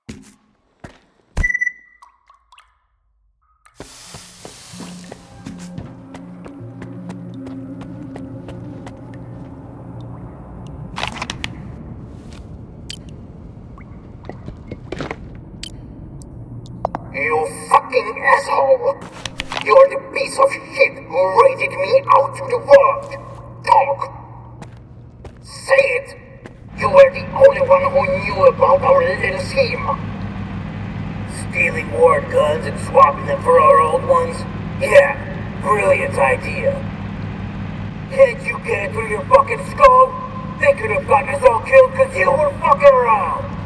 You fucking asshole! You're the piece of shit who rated me out to the world! Talk! Say it! You were the only one who knew about our little scheme! Stealing ward guns and swapping them for our old ones? Yeah, brilliant idea. Can't you get it through your fucking skull? They could have gotten us all killed because you were fucking around!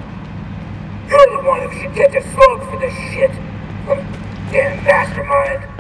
You're the one who should get the slug for this shit! Damn mastermind!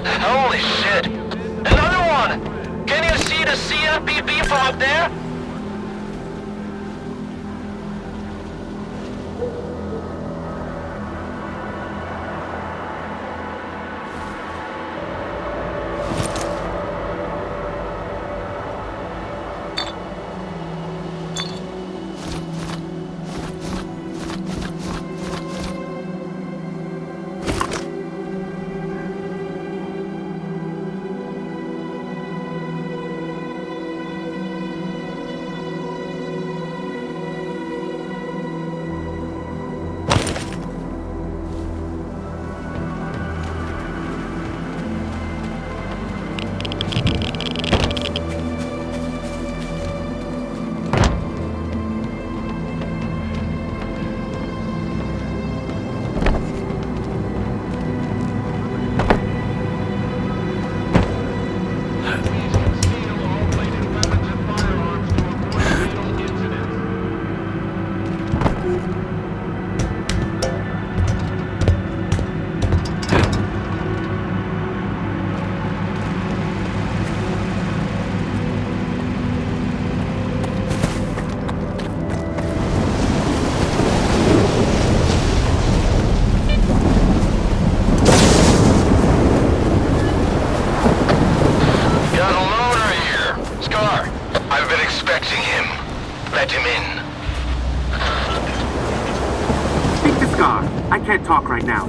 Holy shit! Another one! Can you see the CLPP from up there? I can't talk right now.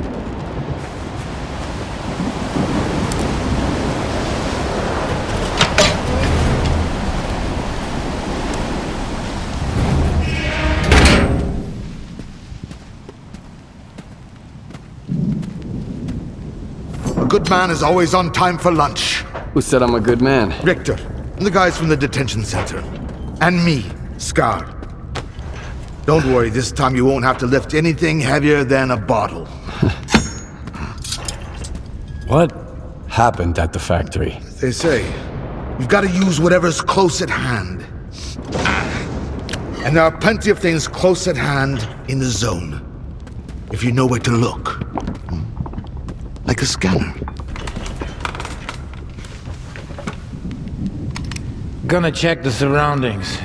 A good man is always on time for lunch. Who said I'm a good man? Richter, and the guys from the detention center. And me, S.T.A.L.K.E.R. Don't worry, this time you won't have to lift anything heavier than a bottle. What happened at the factory? They say, you've got to use whatever's close at hand. And there are plenty of things close at hand in the zone. If you know where to look. Like a scanner. Gonna check the surroundings.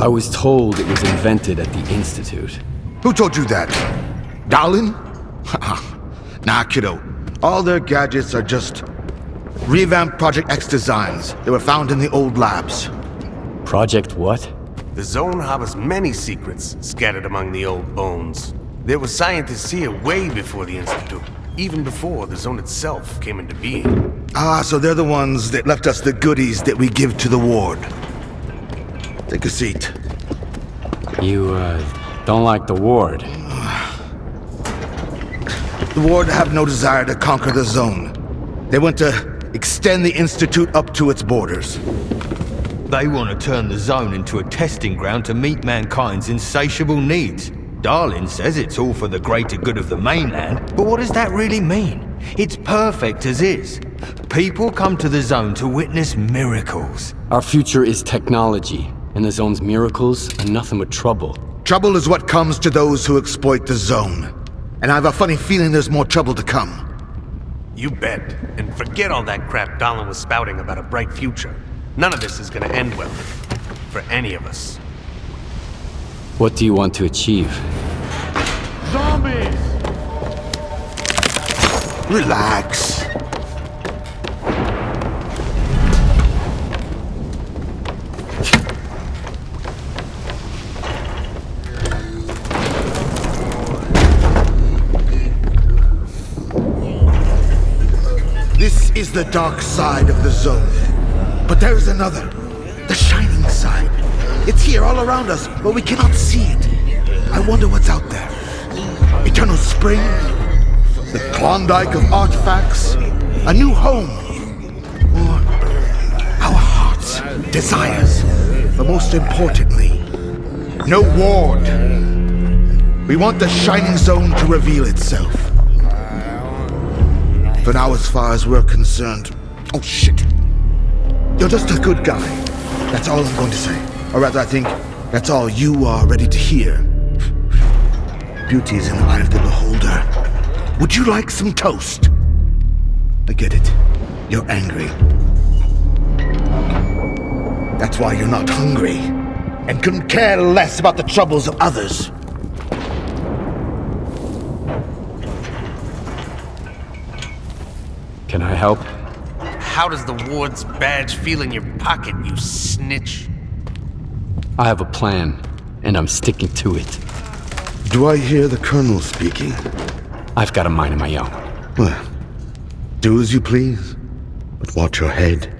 I was told it was invented at the Institute. Who told you that? Darlin? Nah, kiddo. All their gadgets are just revamped Project X designs. They were found in the old labs. Project what? The zone harbors many secrets scattered among the old bones. There were scientists here way before the Institute, even before the zone itself came into being. Ah, so they're the ones that left us the goodies that we give to the ward. Take a seat. You, don't like the ward? The ward have no desire to conquer the zone. They want to extend the Institute up to its borders. They want to turn the zone into a testing ground to meet mankind's insatiable needs. Darlin says it's all for the greater good of the mainland, but what does that really mean? It's perfect as is. People come to the zone to witness miracles. Our future is technology, and the zone's miracles are nothing but trouble. Trouble is what comes to those who exploit the zone. And I have a funny feeling there's more trouble to come. You bet. And forget all that crap Darlin was spouting about a bright future. None of this is gonna end well. For any of us. What do you want to achieve? Zombies! Relax. This is the dark side of the zone. But there is another. The shining side. It's here all around us, but we cannot see it. I wonder what's out there. Eternal spring? The Klondike of artifacts? A new home? Or our hearts, desires? But most importantly, no ward. We want the shining zone to reveal itself. For now, as far as we're concerned... Oh, shit. You're just a good guy. That's all I'm going to say. Or rather, I think that's all you are ready to hear. Beauty is in the eye of the beholder. Would you like some toast? I get it. You're angry. That's why you're not hungry, and couldn't care less about the troubles of others. Can I help? How does the ward's badge feel in your pocket, you snitch? I have a plan, and I'm sticking to it. Do I hear the Colonel speaking? I've got a mind of my own. Well, do as you please, but watch your head.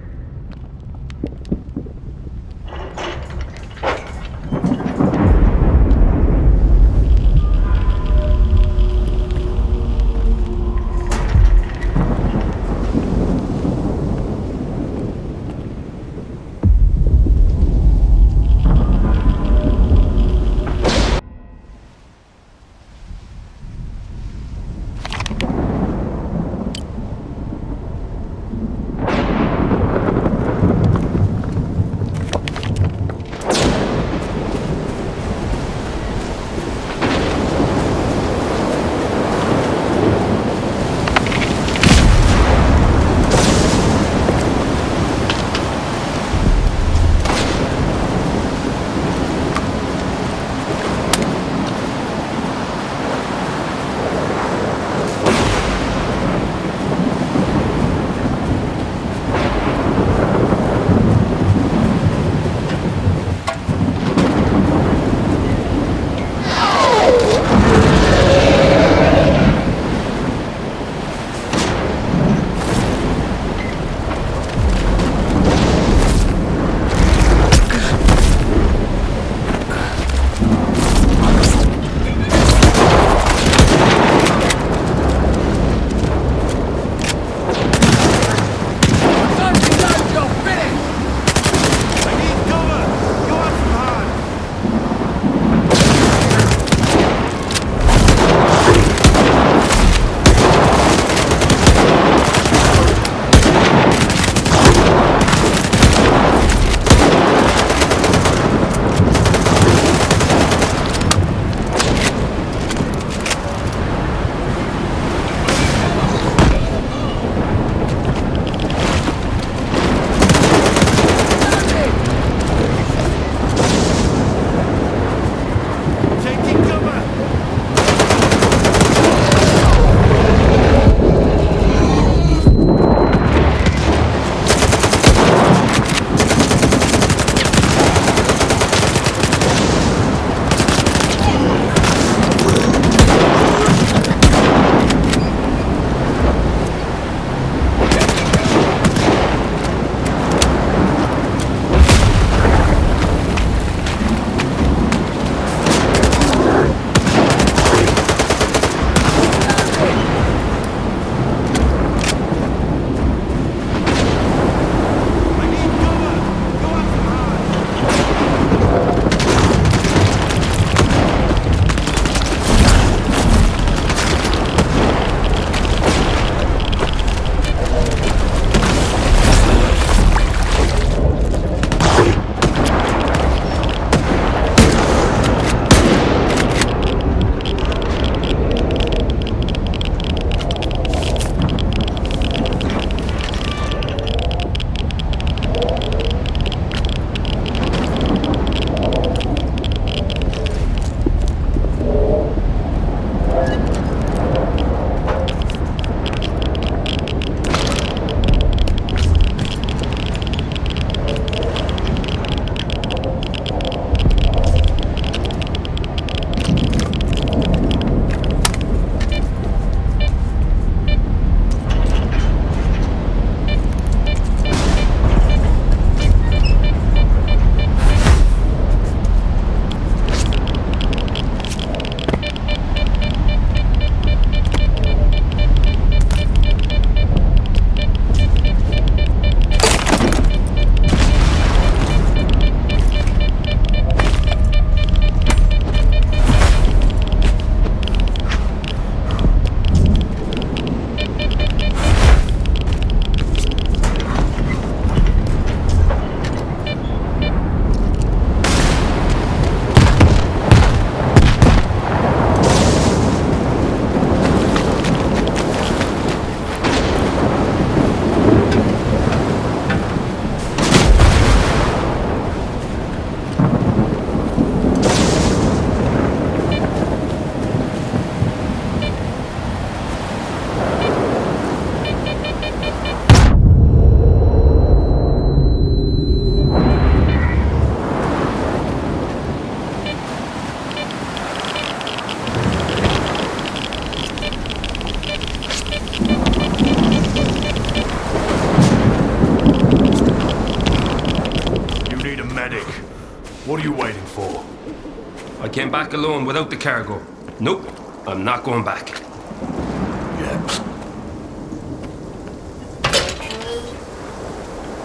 came back alone without the cargo. Nope, I'm not going back.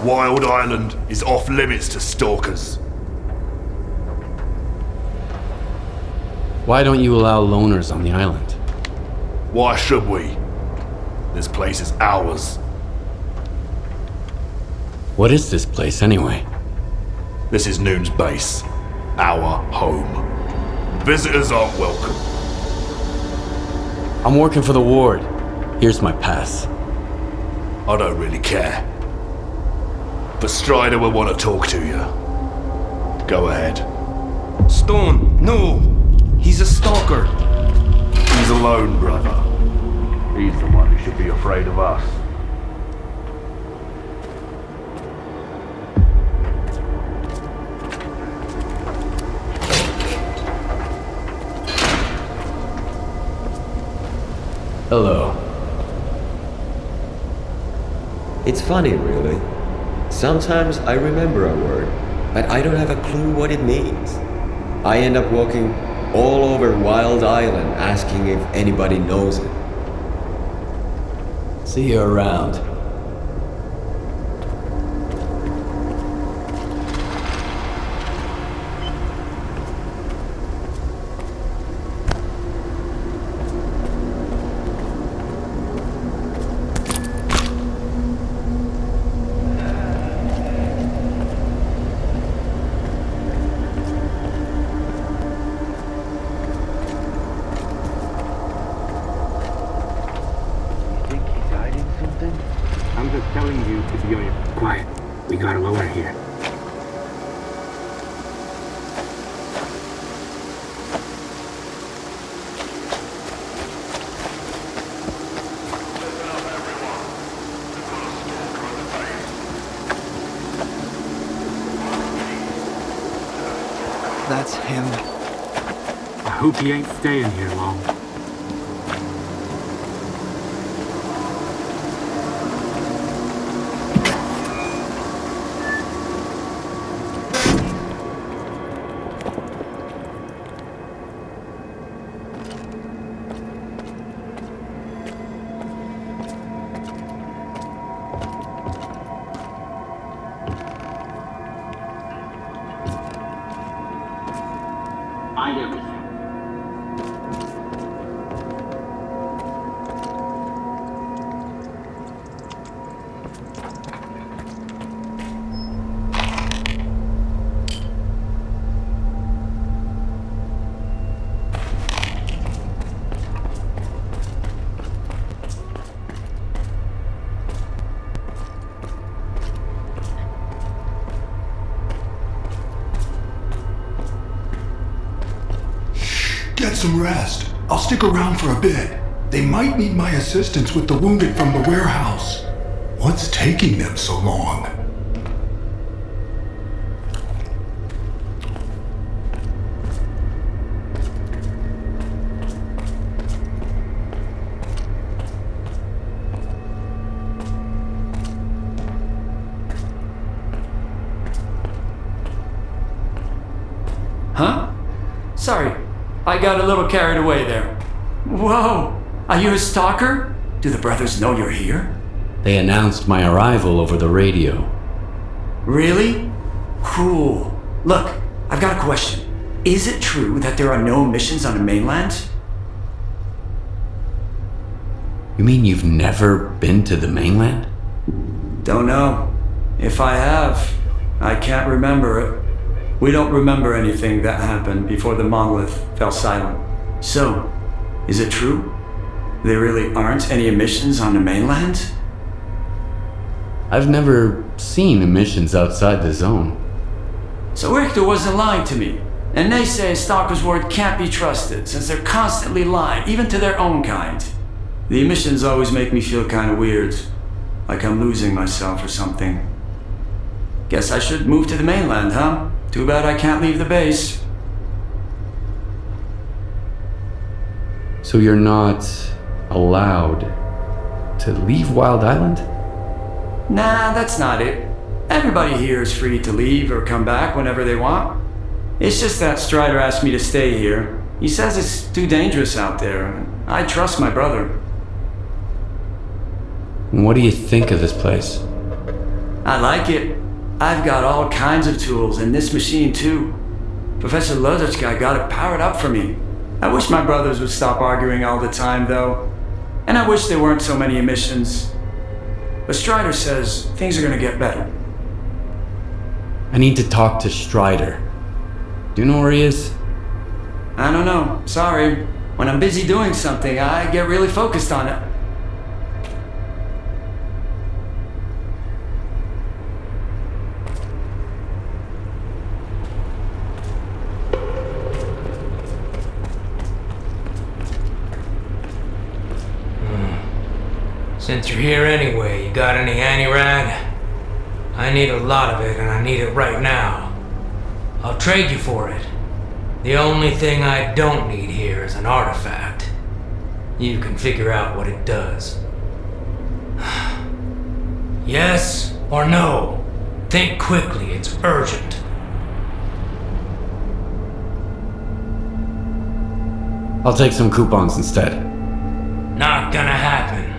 Wild Island is off limits to stalkers. Why don't you allow loners on the island? Why should we? This place is ours. What is this place, anyway? This is Noon's base. Our home. Visitors aren't welcome. I'm working for the ward. Here's my pass. I don't really care. But Strider will want to talk to you. Go ahead. Stone, no! He's a stalker. He's alone, brother. He's the one who should be afraid of us. Hello. It's funny, really. Sometimes I remember a word, but I don't have a clue what it means. I end up walking all over Wild Island asking if anybody knows it. See you around. I'm just telling you to be on your quiet. We gotta lower here. That's him. I hope he ain't staying here long. Find everything. Get some rest. I'll stick around for a bit. They might need my assistance with the wounded from the warehouse. What's taking them so long? Huh? Sorry, I got a little carried away there. Whoa! Are you a stalker? Do the brothers know you're here? They announced my arrival over the radio. Really? Cool. Look, I've got a question. Is it true that there are no missions on the mainland? You mean you've never been to the mainland? Don't know. If I have, I can't remember it. We don't remember anything that happened before the monolith fell silent. So, is it true? There really aren't any emissions on the mainland? I've never seen emissions outside the zone. So Richter wasn't lying to me. And they say Stalker's word can't be trusted, since they're constantly lying, even to their own kind. The emissions always make me feel kind of weird. Like I'm losing myself or something. Guess I should move to the mainland, huh? Too bad I can't leave the base. So you're not allowed to leave Wild Island? Nah, that's not it. Everybody here is free to leave or come back whenever they want. It's just that Strider asked me to stay here. He says it's too dangerous out there. I trust my brother. What do you think of this place? I like it. I've got all kinds of tools, and this machine too. Professor Lozochka got it powered up for me. I wish my brothers would stop arguing all the time, though. And I wish there weren't so many emissions. But Strider says things are gonna get better. I need to talk to Strider. Do you know where he is? I don't know. Sorry. When I'm busy doing something, I get really focused on it. Since you're here anyway, you got any anti-rad? I need a lot of it, and I need it right now. I'll trade you for it. The only thing I don't need here is an artifact. You can figure out what it does. Yes or no? Think quickly, it's urgent. I'll take some coupons instead. Not gonna happen.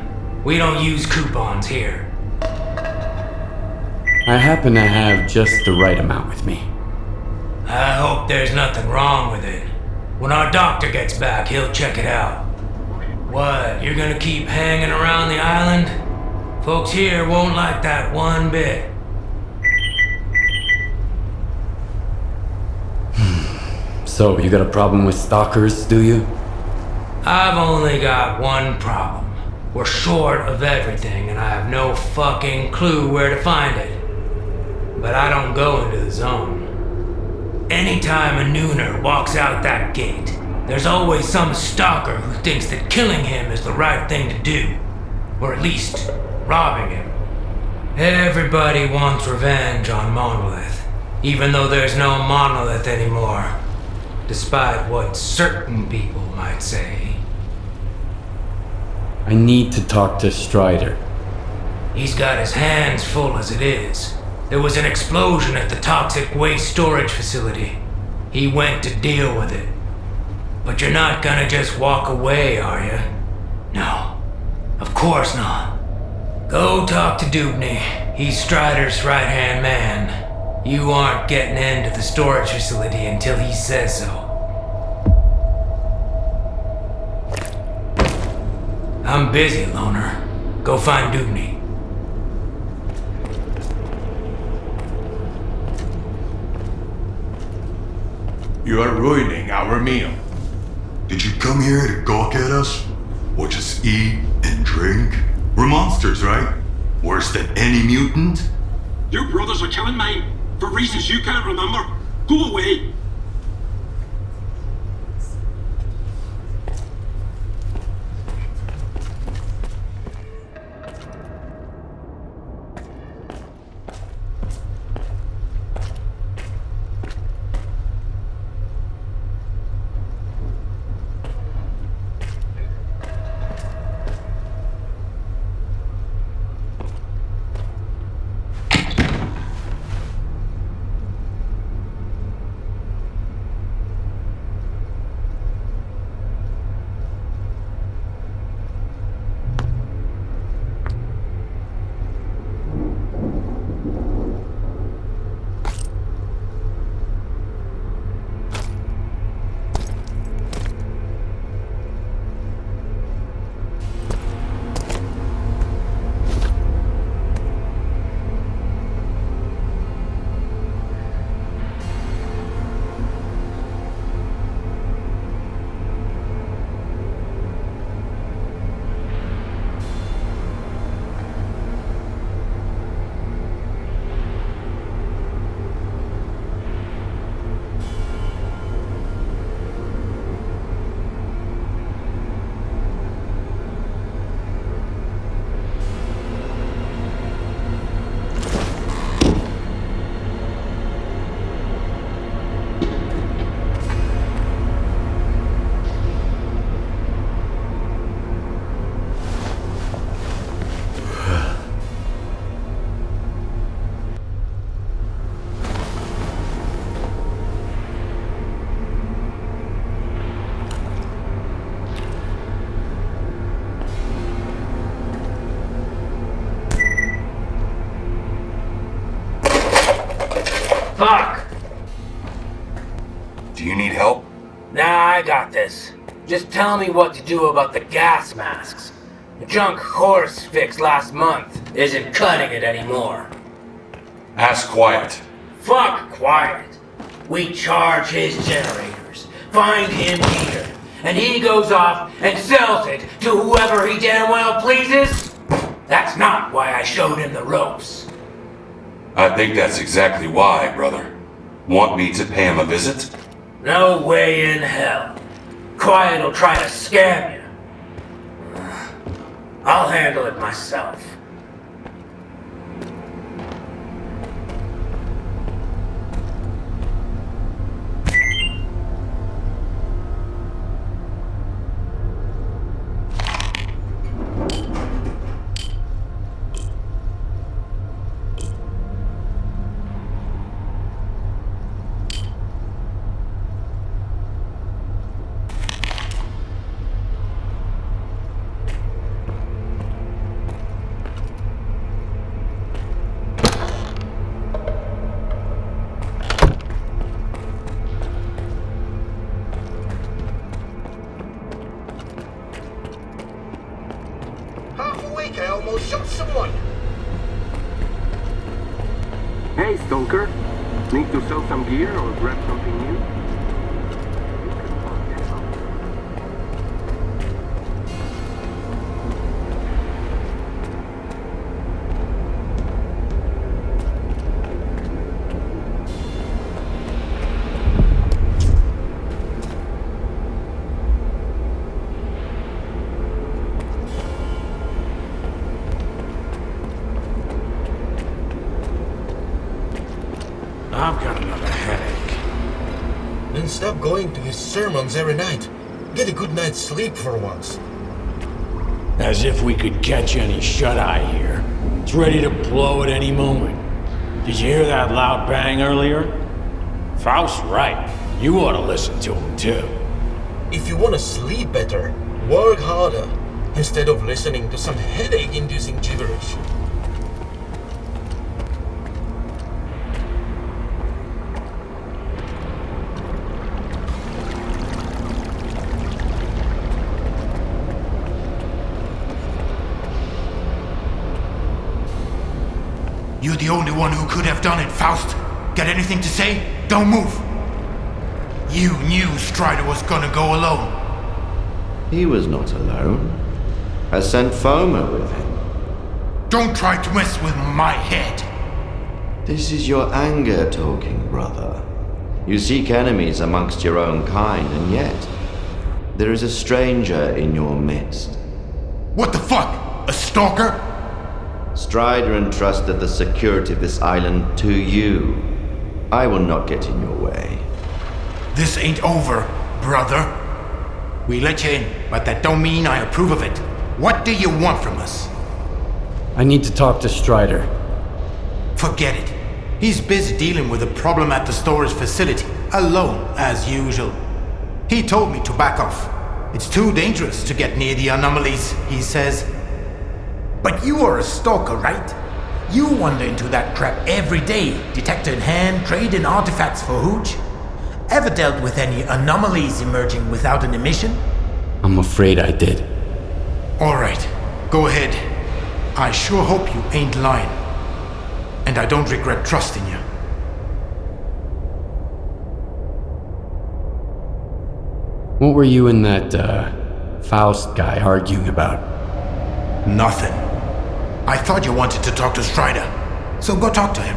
We don't use coupons here. I happen to have just the right amount with me. I hope there's nothing wrong with it. When our doctor gets back, he'll check it out. What, you're gonna keep hanging around the island? Folks here won't like that one bit. So, you got a problem with stalkers, do you? I've only got one problem. We're short of everything, and I have no fucking clue where to find it. But I don't go into the zone. Anytime a nooner walks out that gate, there's always some stalker who thinks that killing him is the right thing to do. Or at least, robbing him. Everybody wants revenge on Monolith, even though there's no Monolith anymore. Despite what certain people might say. I need to talk to Strider. He's got his hands full as it is. There was an explosion at the toxic waste storage facility. He went to deal with it. But you're not gonna just walk away, are you? No, of course not. Go talk to Dubny. He's Strider's right-hand man. You aren't getting into the storage facility until he says so. I'm busy, Loner. Go find Dubny. You are ruining our meal. Did you come here to gawk at us? Or just eat and drink? We're monsters, right? Worse than any mutant? Your brothers are killing mine, for reasons you can't remember. Go away. Fuck! Do you need help? Nah, I got this. Just tell me what to do about the gas masks. The junk horse fixed last month isn't cutting it anymore. Ask Quiet. Fuck Quiet. We charge his generators, find him here, and he goes off and sells it to whoever he damn well pleases? That's not why I showed him the ropes. I think that's exactly why, brother. Want me to pay him a visit? No way in hell. Quiet'll try to scam you. I'll handle it myself. I almost shot someone. Hey, Stalker. Need to sell some gear or grab something new? I've got another headache. Then stop going to his sermons every night. Get a good night's sleep for once. As if we could catch any shut-eye here. It's ready to blow at any moment. Did you hear that loud bang earlier? Faust's right. You ought to listen to him too. If you want to sleep better, work harder, instead of listening to some headache-inducing gibberish. You're the only one who could have done it, Faust. Got anything to say? Don't move. You knew Strider was gonna go alone. He was not alone. I sent Foma with him. Don't try to mess with my head. This is your anger talking, brother. You seek enemies amongst your own kind, and yet there is a stranger in your midst. What the fuck? A stalker? Strider entrusted the security of this island to you. I will not get in your way. This ain't over, brother. We let you in, but that don't mean I approve of it. What do you want from us? I need to talk to Strider. Forget it. He's busy dealing with a problem at the storage facility, alone, as usual. He told me to back off. It's too dangerous to get near the anomalies, he says. But you are a stalker, right? You wander into that crap every day, detector in hand, trading artifacts for hooch. Ever dealt with any anomalies emerging without an emission? I'm afraid I did. Alright, go ahead. I sure hope you ain't lying. And I don't regret trusting you. What were you and that, Faust guy arguing about? Nothing. I thought you wanted to talk to Strider, so go talk to him.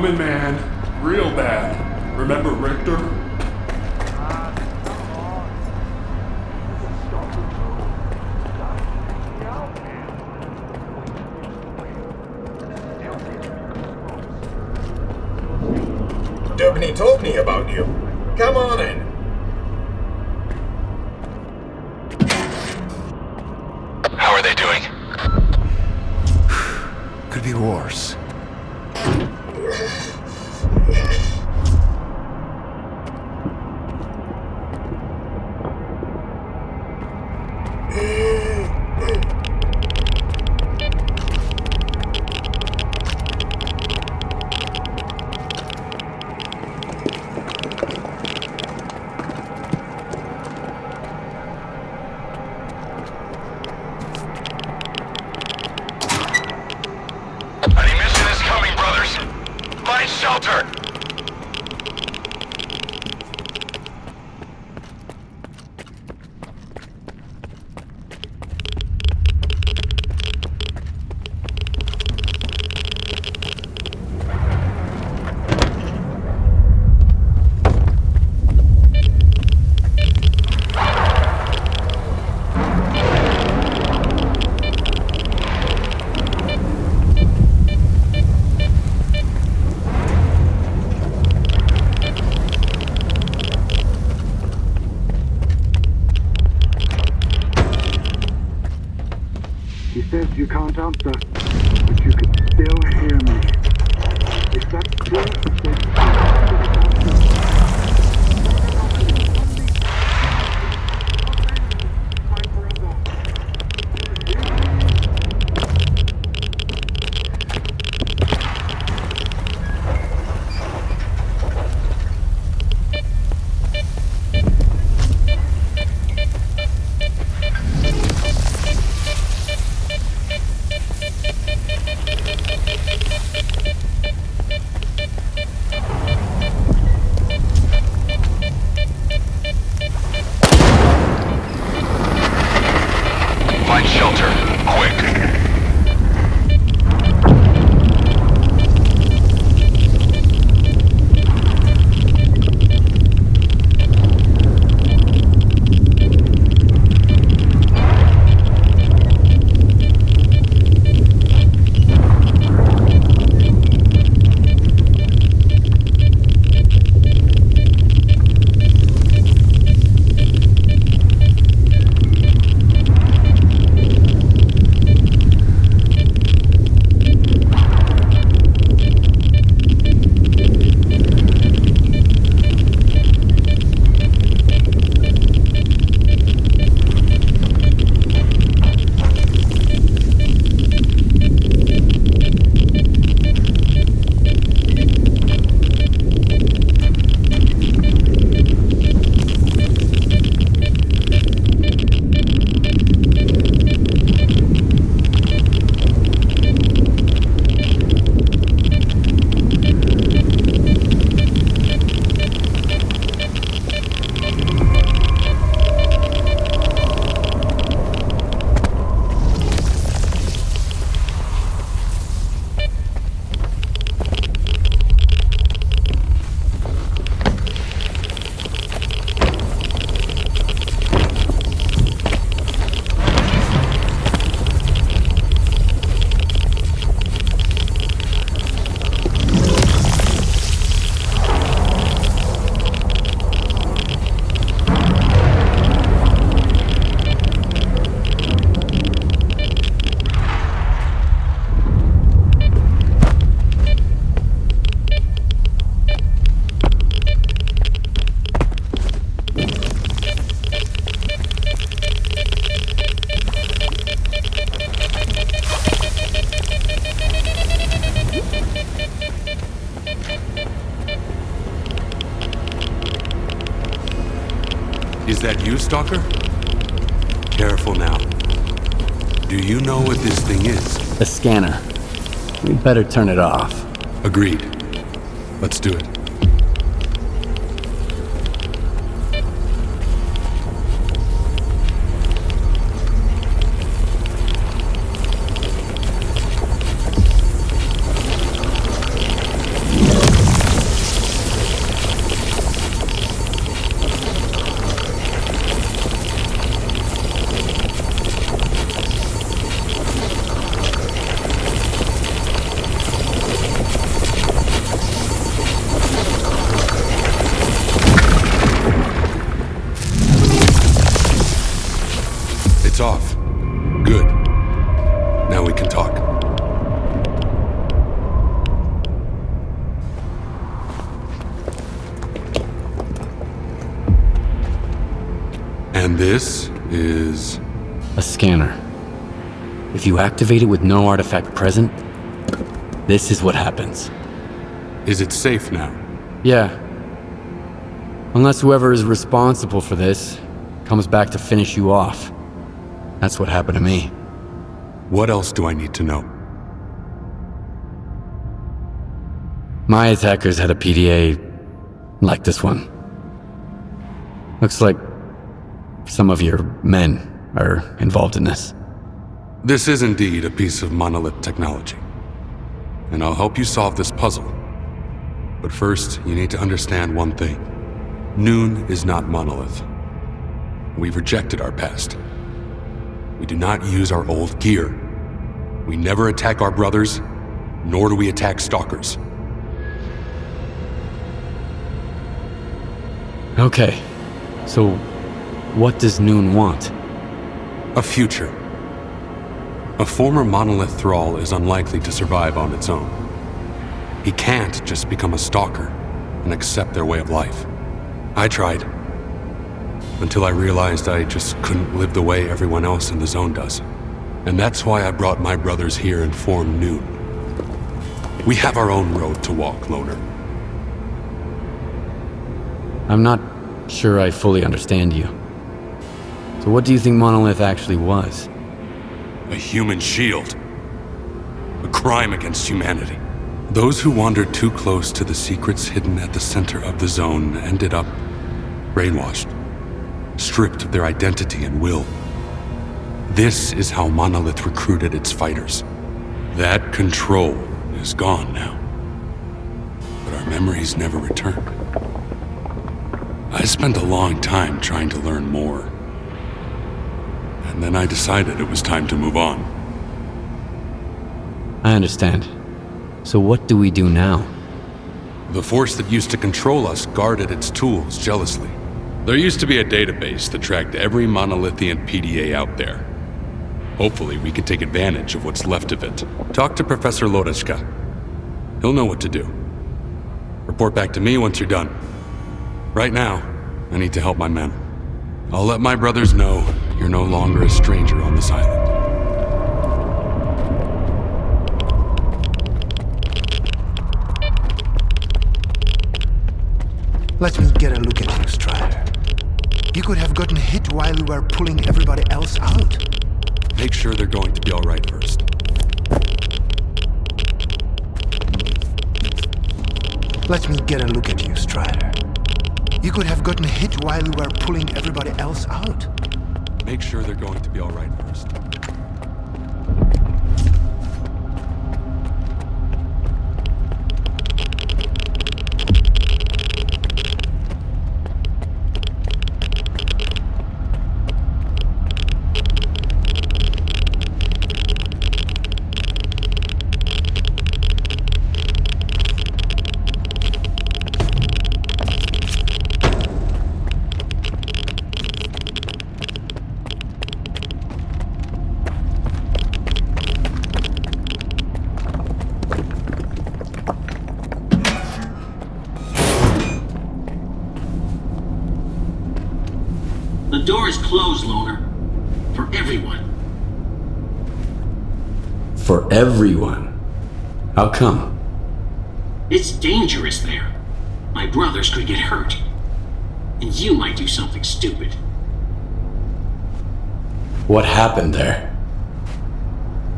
Coming, man. Real bad. Remember Richter? Dubney told me about you. Come on in. How are they doing? Could be worse. An emission is coming, brothers. Find shelter. He says you can't answer, but you can still hear me. Is that true? Find shelter, quick. Is that you, Stalker? Careful now. Do you know what this thing is? The scanner. We'd better turn it off. Agreed. Let's do it. off. Good. Now we can talk. And this is... a scanner. If you activate it with no artifact present, this is what happens. Is it safe now? Yeah. Unless whoever is responsible for this comes back to finish you off. That's what happened to me. What else do I need to know? My attackers had a PDA like this one. Looks like some of your men are involved in this. This is indeed a piece of monolith technology. And I'll help you solve this puzzle. But first, you need to understand one thing. Noon is not monolith. We've rejected our past. We do not use our old gear. We never attack our brothers, nor do we attack stalkers. Okay, so what does Noon want? A future. A former monolith thrall is unlikely to survive on its own. He can't just become a stalker and accept their way of life. I tried. Until I realized I just couldn't live the way everyone else in the zone does. And that's why I brought my brothers here and formed Noon. We have our own road to walk, Loner. I'm not sure I fully understand you. So what do you think Monolith actually was? A human shield. A crime against humanity. Those who wandered too close to the secrets hidden at the center of the zone ended up brainwashed, stripped of their identity and will. This is how Monolith recruited its fighters. That control is gone now. But our memories never return. I spent a long time trying to learn more. And then I decided it was time to move on. I understand. So what do we do now? The force that used to control us guarded its tools jealously. There used to be a database that tracked every monolithian PDA out there. Hopefully we can take advantage of what's left of it. Talk to Professor Lodeshka. He'll know what to do. Report back to me once you're done. Right now, I need to help my men. I'll let my brothers know you're no longer a stranger on this island. Let me get a look at you, Strider. You could have gotten hit while you were pulling everybody else out. Make sure they're going to be all right first. Let me get a look at you, Strider. You could have gotten hit while you were pulling everybody else out. Make sure they're going to be all right first. The door is closed, Loner. For everyone. For everyone? How come? It's dangerous there. My brothers could get hurt. And you might do something stupid. What happened there?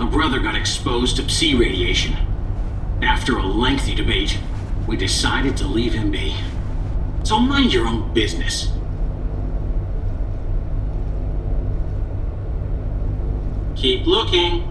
A brother got exposed to Psi radiation. After a lengthy debate, we decided to leave him be. So mind your own business. Keep looking.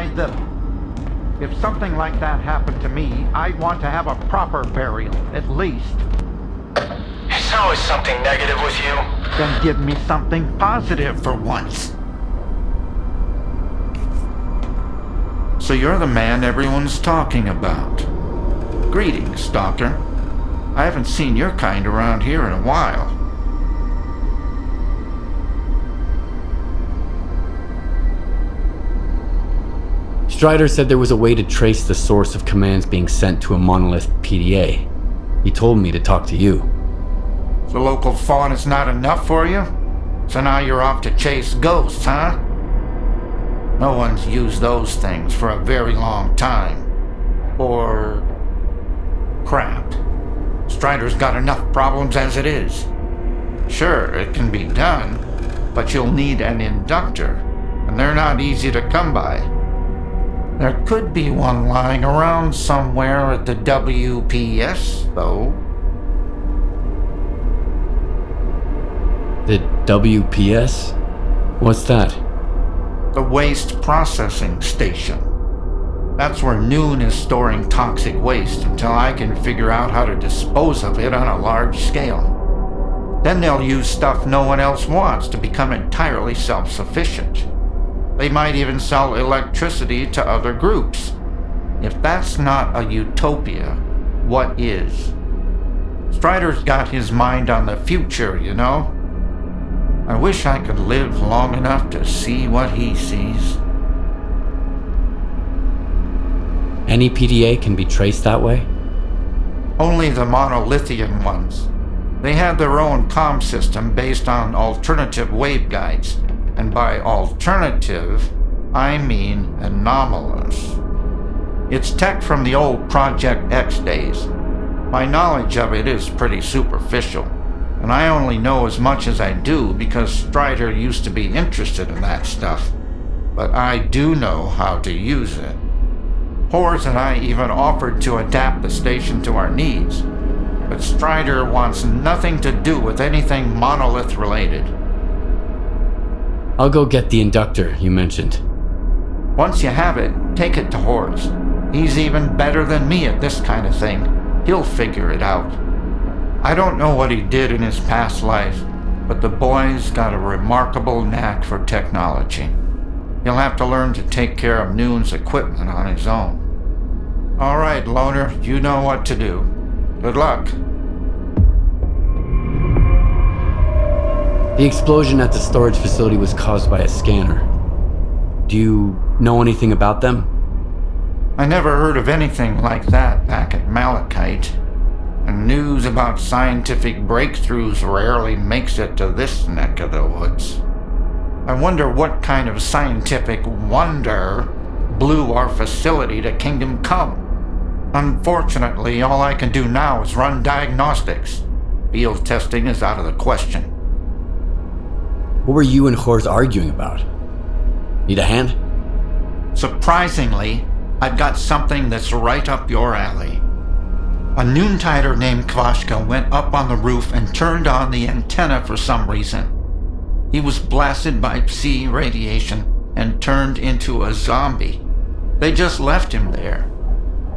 by the... If something like that happened to me, I'd want to have a proper burial, at least. It's always something negative with you. Then give me something positive for once. So you're the man everyone's talking about. Greetings, Stalker. I haven't seen your kind around here in a while. Strider said there was a way to trace the source of commands being sent to a monolith PDA. He told me to talk to you. The local fawn is not enough for you? So now you're off to chase ghosts, huh? No one's used those things for a very long time. Or... crap. Strider's got enough problems as it is. Sure, it can be done, but you'll need an inductor, and they're not easy to come by. There could be one lying around somewhere at the WPS, though. The WPS? What's that? The Waste Processing Station. That's where Noon is storing toxic waste until I can figure out how to dispose of it on a large scale. Then they'll use stuff no one else wants to become entirely self-sufficient. They might even sell electricity to other groups. If that's not a utopia, what is? Strider's got his mind on the future, you know? I wish I could live long enough to see what he sees. Any PDA can be traced that way? Only the monolithian ones. They have their own comm system based on alternative waveguides. And by alternative, I mean anomalous. It's tech from the old Project X days. My knowledge of it is pretty superficial, and I only know as much as I do because Strider used to be interested in that stuff. But I do know how to use it. Hors and I even offered to adapt the station to our needs, but Strider wants nothing to do with anything monolith related. I'll go get the inductor you mentioned. Once you have it, take it to Hors. He's even better than me at this kind of thing. He'll figure it out. I don't know what he did in his past life, but the boy's got a remarkable knack for technology. He'll have to learn to take care of Noon's equipment on his own. All right, Loner, you know what to do. Good luck. The explosion at the storage facility was caused by a scanner. Do you know anything about them? I never heard of anything like that back at Malachite. And news about scientific breakthroughs rarely makes it to this neck of the woods. I wonder what kind of scientific wonder blew our facility to Kingdom Come. Unfortunately, all I can do now is run diagnostics. Field testing is out of the question. What were you and Hors arguing about? Need a hand? Surprisingly, I've got something that's right up your alley. A Noontider named Kvashka went up on the roof and turned on the antenna for some reason. He was blasted by Psi radiation and turned into a zombie. They just left him there.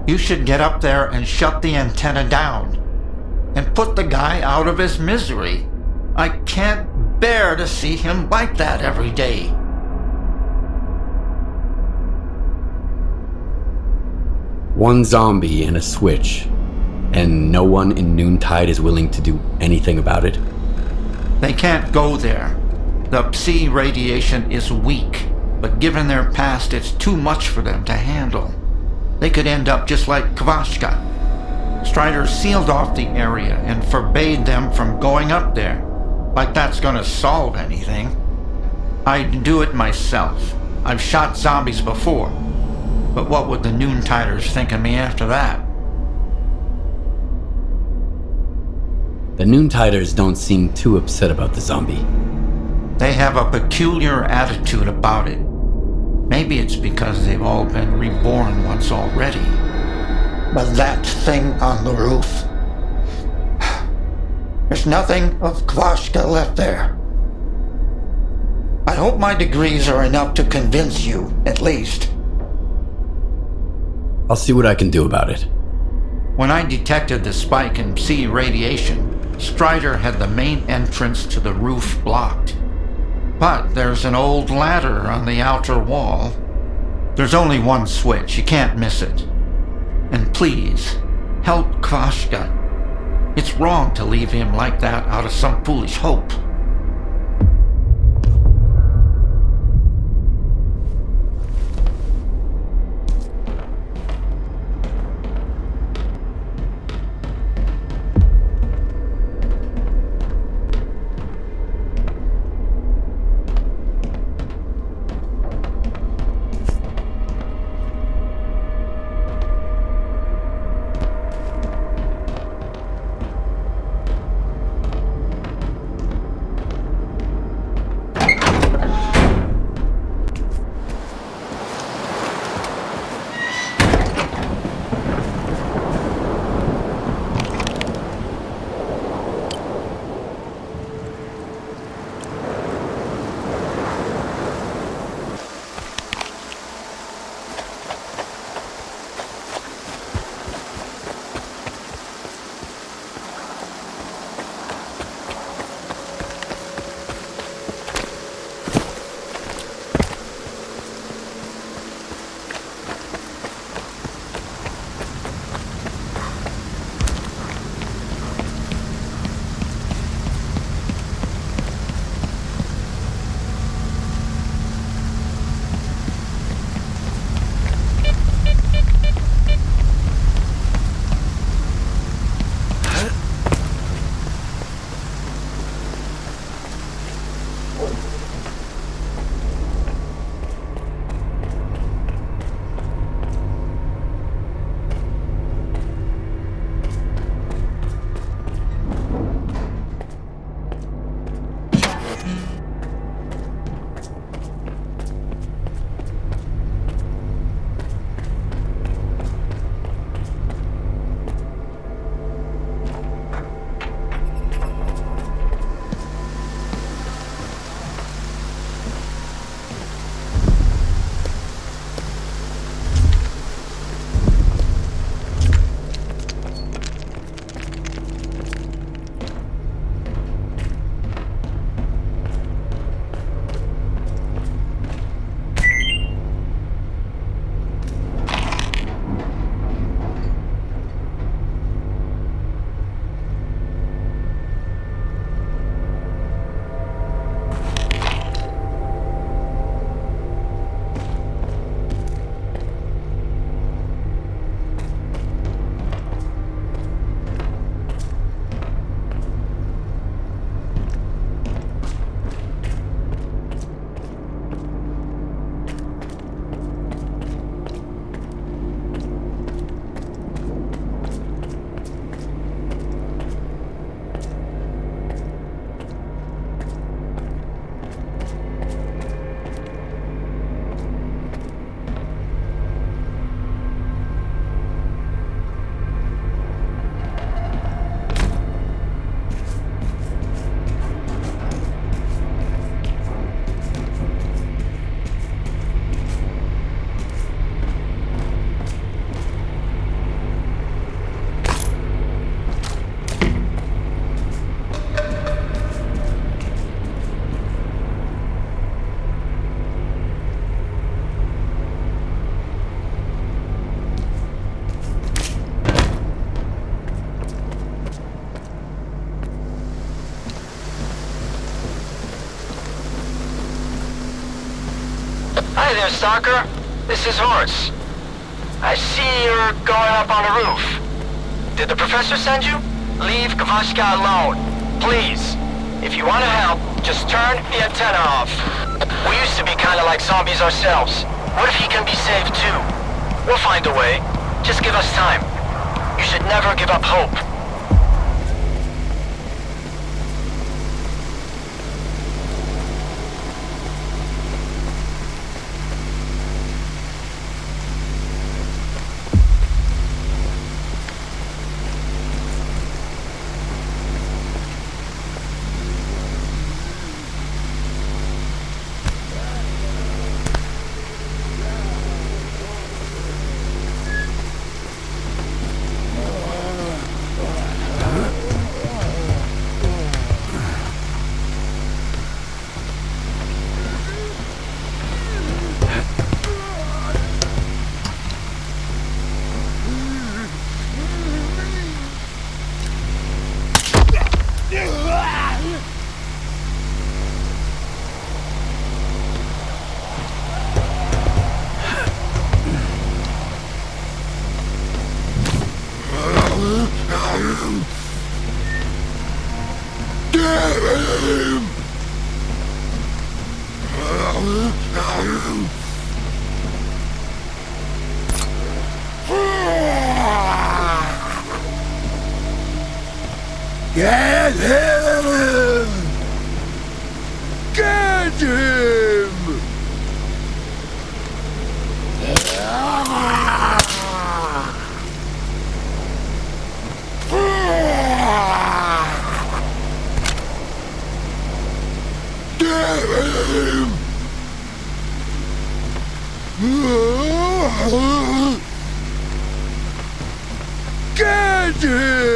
You should get up there and shut the antenna down. And put the guy out of his misery. I can't bear to see him like that every day. One zombie and a switch. And no one in Noontide is willing to do anything about it? They can't go there. The Psi radiation is weak, but given their past, it's too much for them to handle. They could end up just like Kvashka. Strider sealed off the area and forbade them from going up there. Like that's gonna solve anything. I'd do it myself. I've shot zombies before. But what would the Noontiders think of me after that? The Noontiders don't seem too upset about the zombie. They have a peculiar attitude about it. Maybe it's because they've all been reborn once already. But that thing on the roof... There's nothing of Kvashka left there. I hope my degrees are enough to convince you, at least. I'll see what I can do about it. When I detected the spike in Psi radiation, Strider had the main entrance to the roof blocked. But there's an old ladder on the outer wall. There's only one switch, you can't miss it. And please, help Kvashka. It's wrong to leave him like that out of some foolish hope. Hi there, Stalker. This is Horace. I see you're going up on the roof. Did the professor send you? Leave Kvashka alone. Please. If you want to help, just turn the antenna off. We used to be kind of like zombies ourselves. What if he can be saved too? We'll find a way. Just give us time. You should never give up hope. Get him! Get him! Get him! Get him!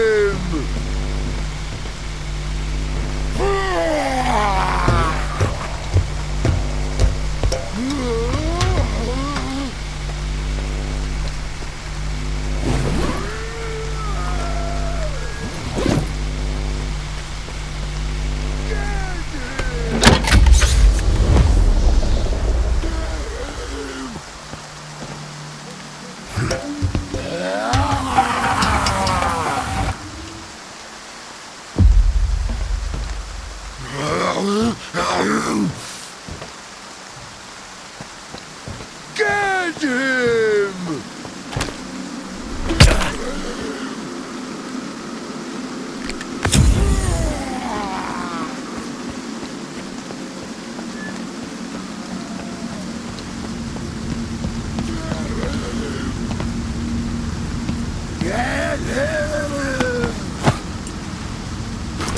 Get him!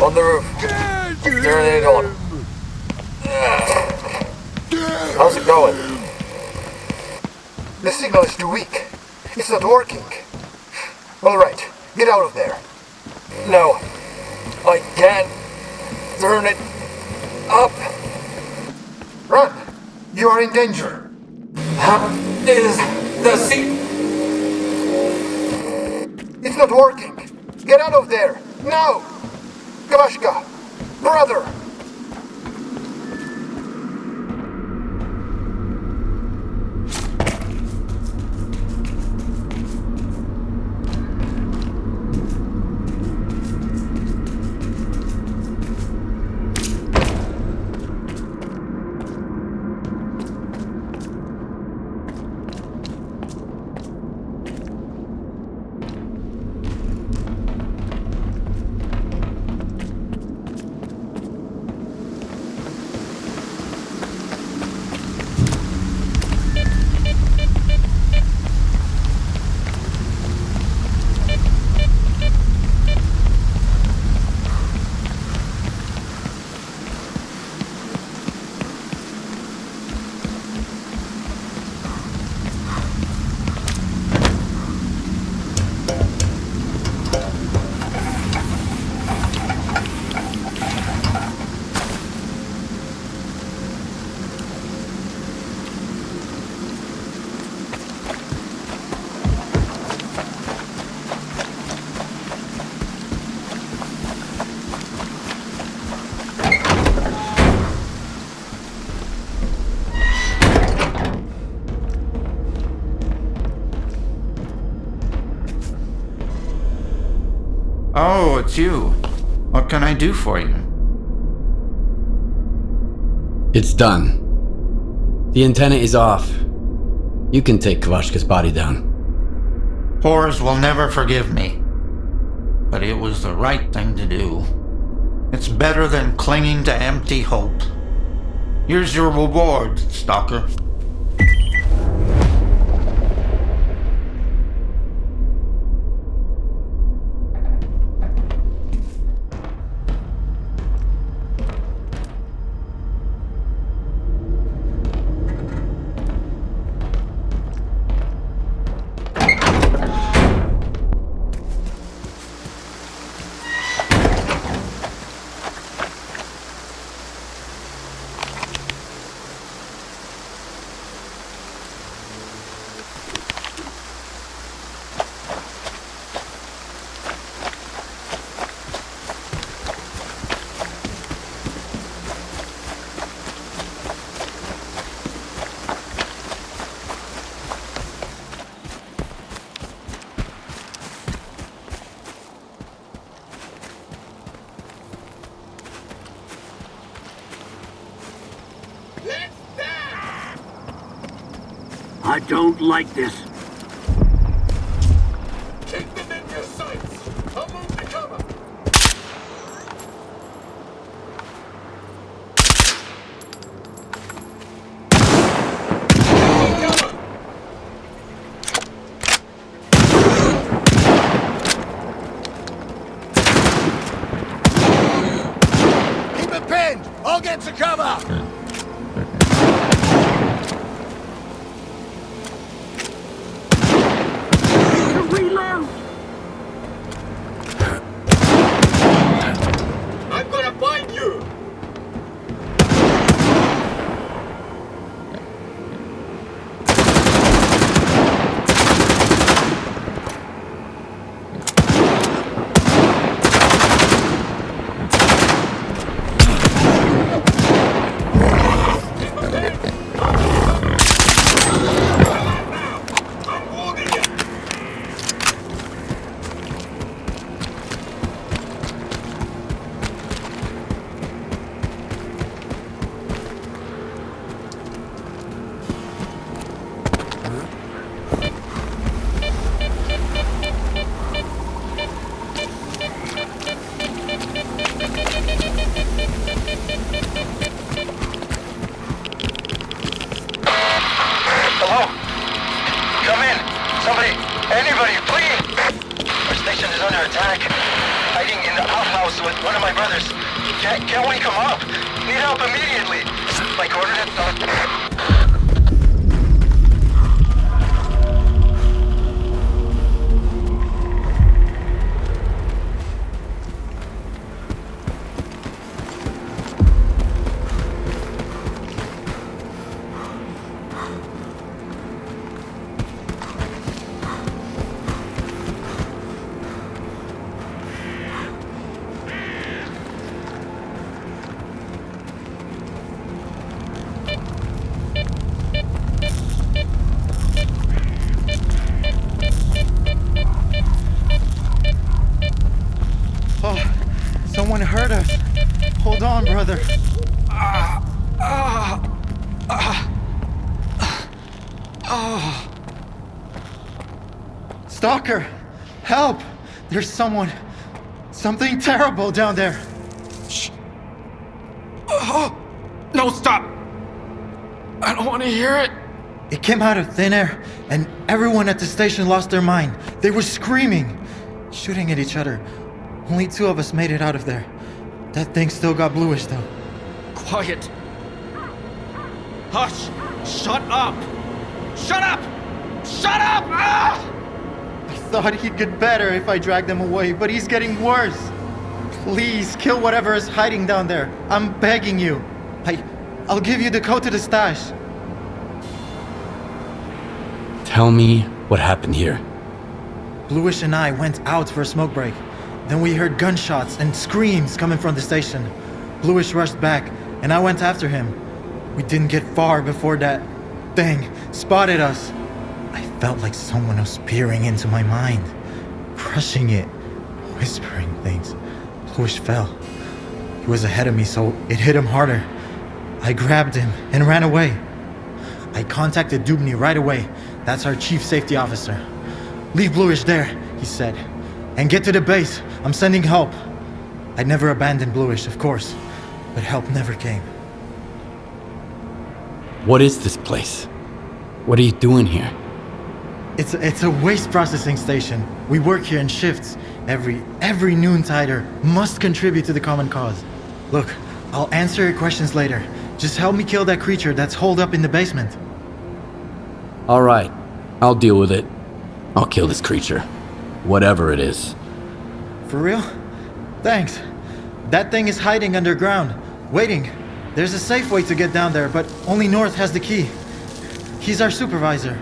On the roof. Turn it on. How's it going? The signal is too weak. It's not working. Alright, get out of there. No. I can't turn it up. Run! You are in danger. How is the It's not working. Get out of there. Now! Kavashka! Brother! Oh, it's you. What can I do for you? It's done. The antenna is off. You can take Kavashka's body down. Whores will never forgive me. But it was the right thing to do. It's better than clinging to empty hope. Here's your reward, Stalker. don't like this. Take them in your sights. I'll move to cover. Keep it pinned! I'll get to cover! Reload! I'm gonna find you. Hello? Come in. Somebody, anybody, please. Our station is under attack. Hiding in the outhouse with one of my brothers. Can't we come up? Need help immediately. My coordinates are... Someone hurt us. Hold on, brother. Stalker, help! There's something terrible down there. Shh. Oh, no, stop. I don't want to hear it. It came out of thin air, and everyone at the station lost their mind. They were screaming, shooting at each other. Only 2 of us made it out of there. That thing still got bluish, though. Quiet. Hush. Shut up. Shut up. Shut up! Ah! I thought he'd get better if I dragged him away, but he's getting worse. Please, kill whatever is hiding down there. I'm begging you. I'll give you the code to the stash. Tell me what happened here. Bluish and I went out for a smoke break. Then we heard gunshots and screams coming from the station. Bluish rushed back, and I went after him. We didn't get far before that thing spotted us. I felt like someone was peering into my mind, crushing it, whispering things. Bluish fell. He was ahead of me, so it hit him harder. I grabbed him and ran away. I contacted Dubny right away. That's our chief safety officer. Leave Bluish there, he said, and get to the base. I'm sending help. I'd never abandoned Bluish, of course, but help never came. What is this place? What are you doing here? It's a waste processing station. We work here in shifts. Every noontider must contribute to the common cause. Look, I'll answer your questions later. Just help me kill that creature that's holed up in the basement. All right, I'll deal with it. I'll kill this creature, whatever it is. For real? Thanks. That thing is hiding underground, waiting. There's a safe way to get down there, but only North has the key. He's our supervisor.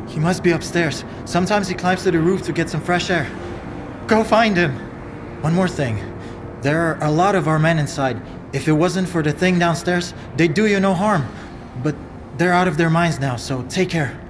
He must be upstairs. Sometimes he climbs to the roof to get some fresh air. Go find him. One more thing. There are a lot of our men inside. If it wasn't for the thing downstairs, they'd do you no harm. But they're out of their minds now, so take care.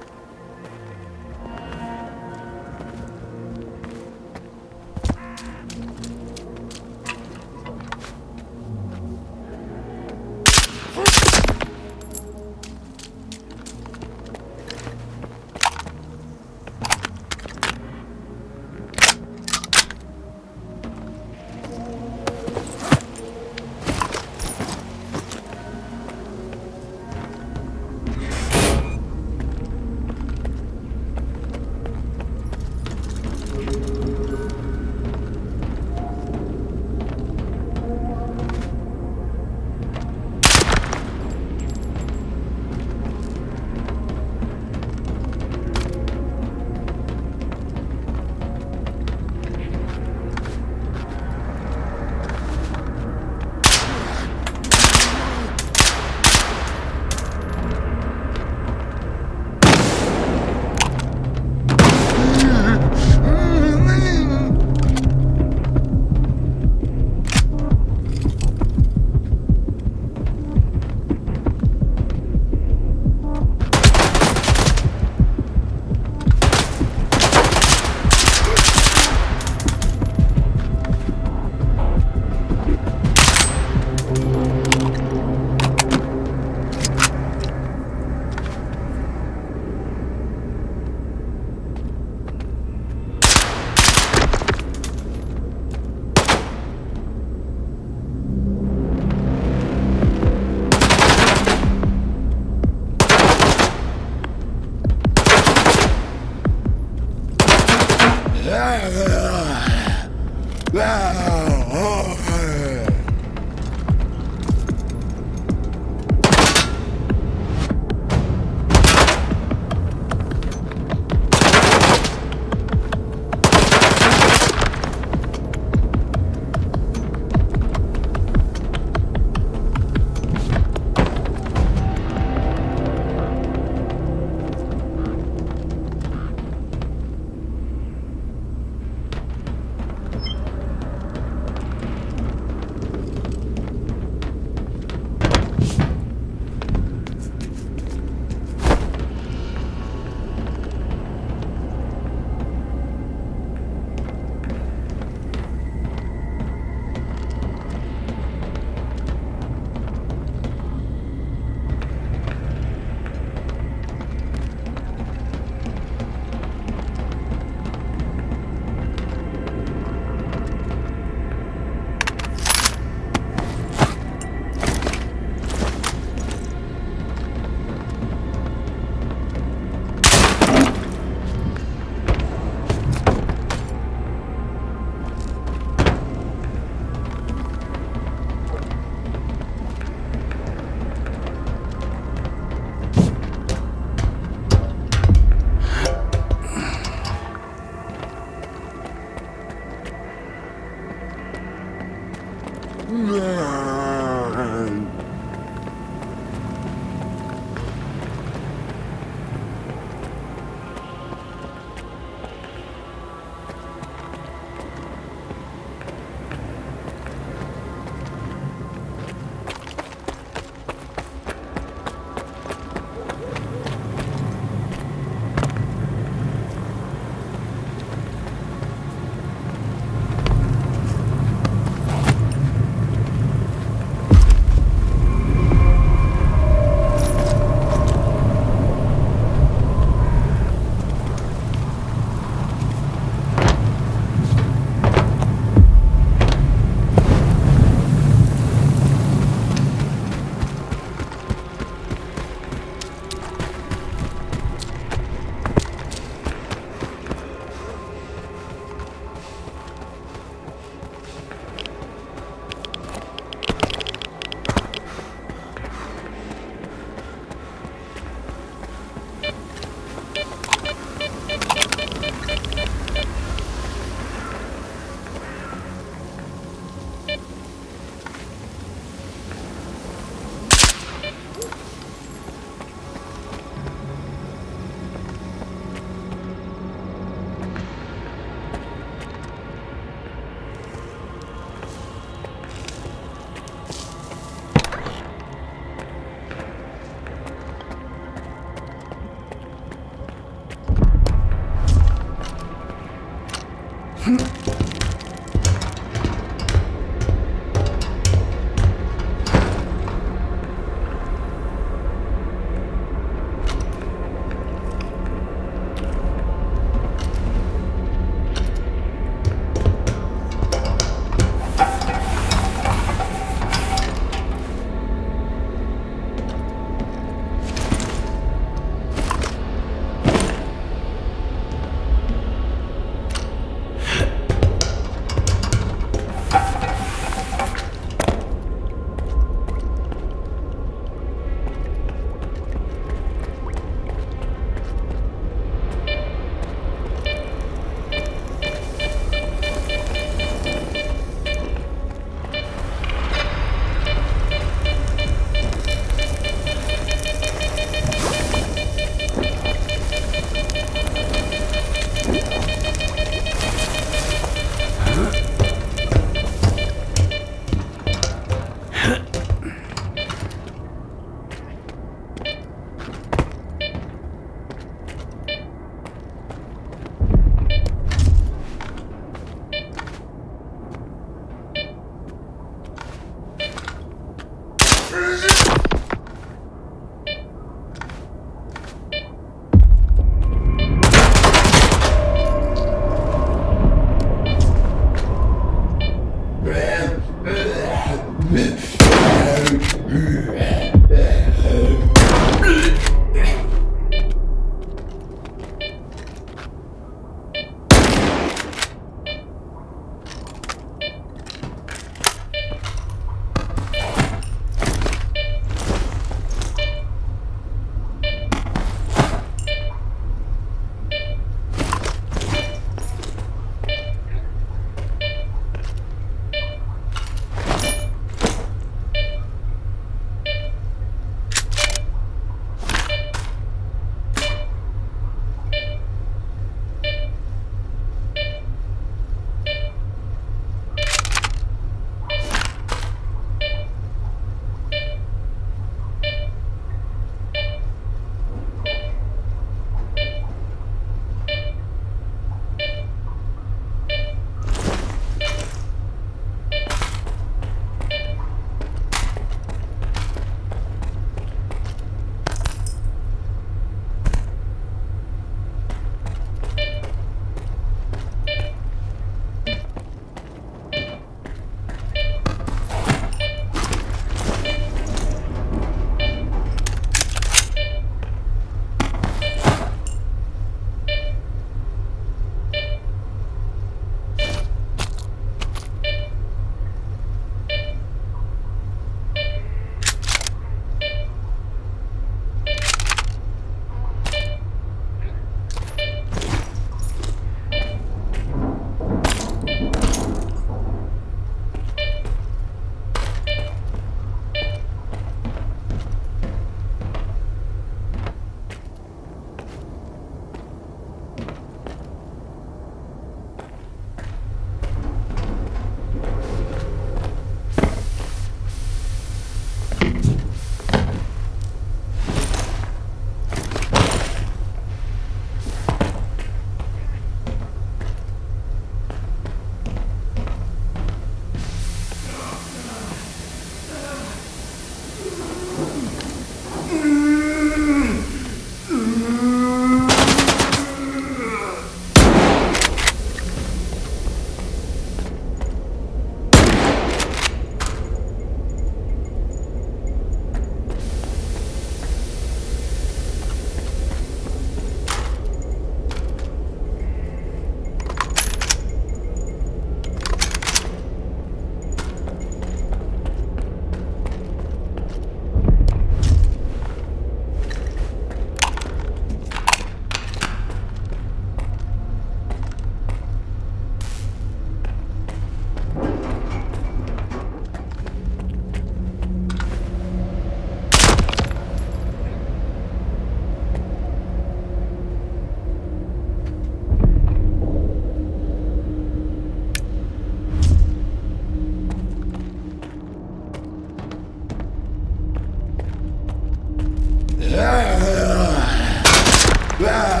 S.T.A.L.K.E.R.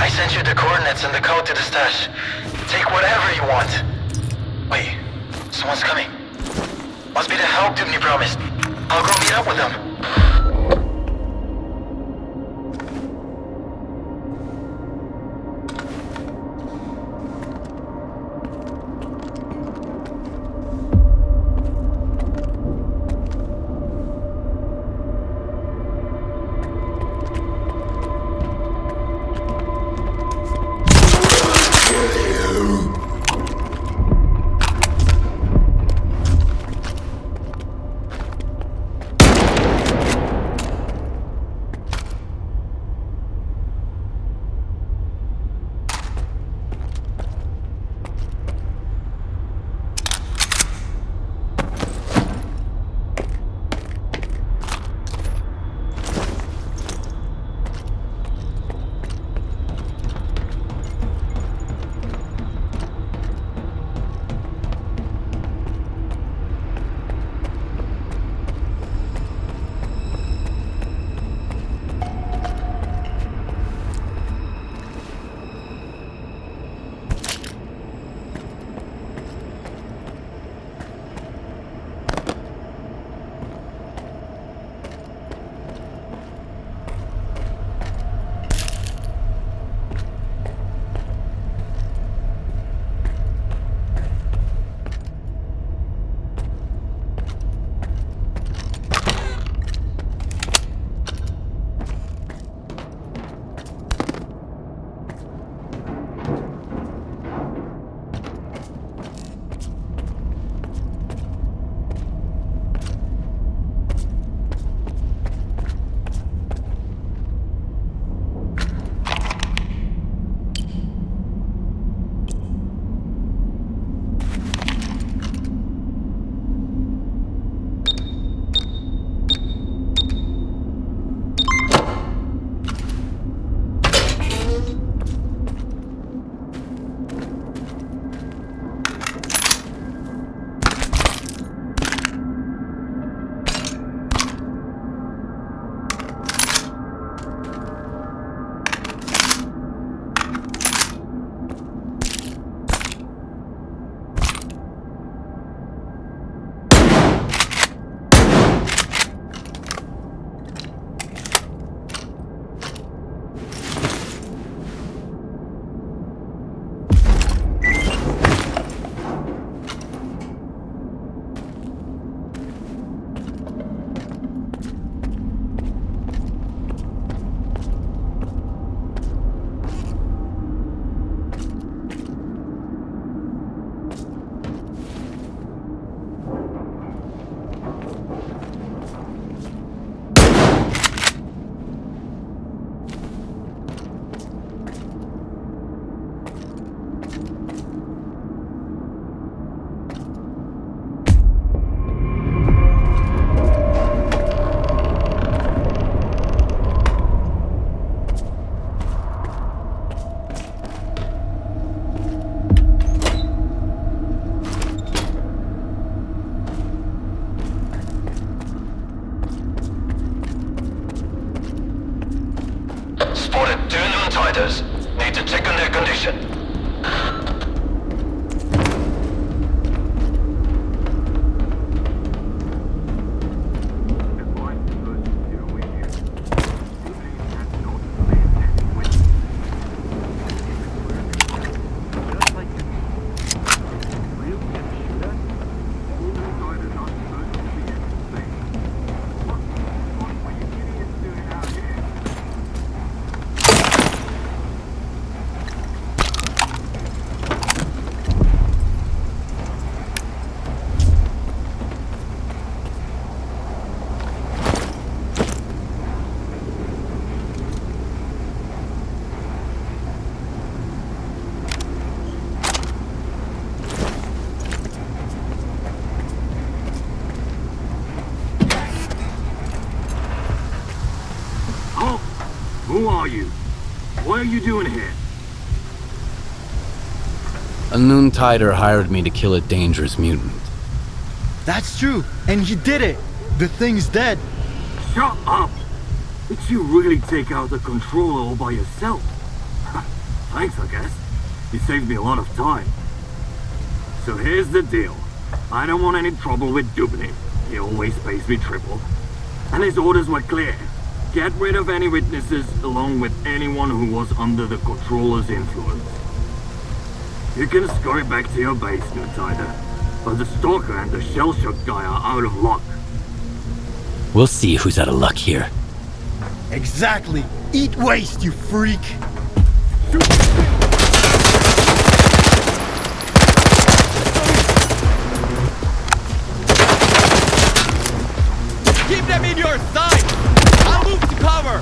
I sent you the coordinates and the code to the stash. Take whatever you want. Wait, someone's coming. Must be the help Dubny promised. I'll go meet up with them. Spotted 2 Noontiders. Need to check on their condition. Who are you? What are you doing here? A Noontider hired me to kill a dangerous mutant. That's true, and you did it. The thing's dead. Shut up! Did you really take out the controller all by yourself? Thanks, I guess. You saved me a lot of time. So here's the deal. I don't want any trouble with Dubny. He always pays me triple. And his orders were clear. Get rid of any witnesses, along with anyone who was under the controller's influence. You can scurry back to your base, Noontider, but the Stalker and the shell-shock guy are out of luck. We'll see who's out of luck here. Exactly. Eat waste, you freak. Keep them in your sight! I'll move to cover!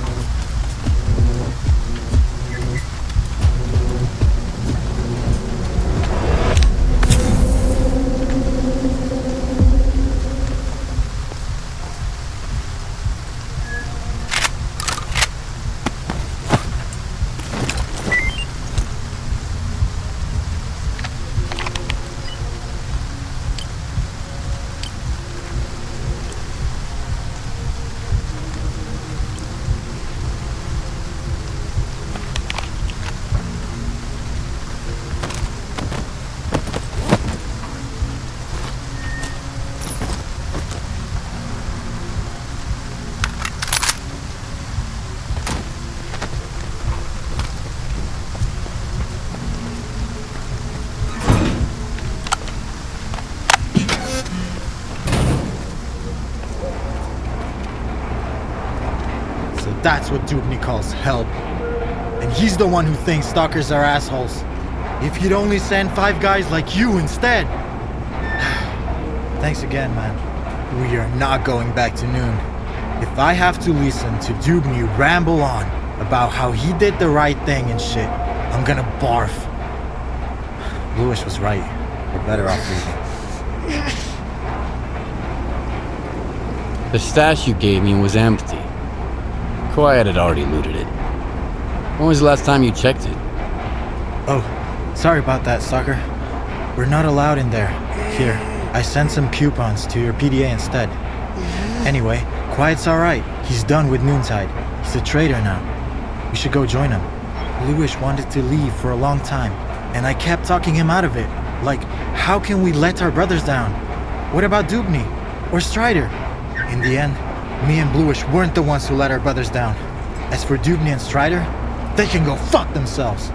That's what Dubny calls help. And he's the one who thinks stalkers are assholes. If he'd only send 5 guys like you instead. Thanks again, man. We are not going back to Noon. If I have to listen to Dubny ramble on about how he did the right thing and shit, I'm gonna barf. Lewis was right. We're better off leaving. The stash you gave me was empty. Quiet had already looted it. When was the last time you checked it? Oh, sorry about that, Stalker. We're not allowed in there. Here, I sent some coupons to your PDA instead. Anyway, Quiet's alright. He's done with Noontide. He's a traitor now. We should go join him. Lewis wanted to leave for a long time, and I kept talking him out of it. Like, how can we let our brothers down? What about Dubny? Or Strider? In the end, me and Bluish weren't the ones who let our brothers down. As for Dubny and Strider, they can go fuck themselves.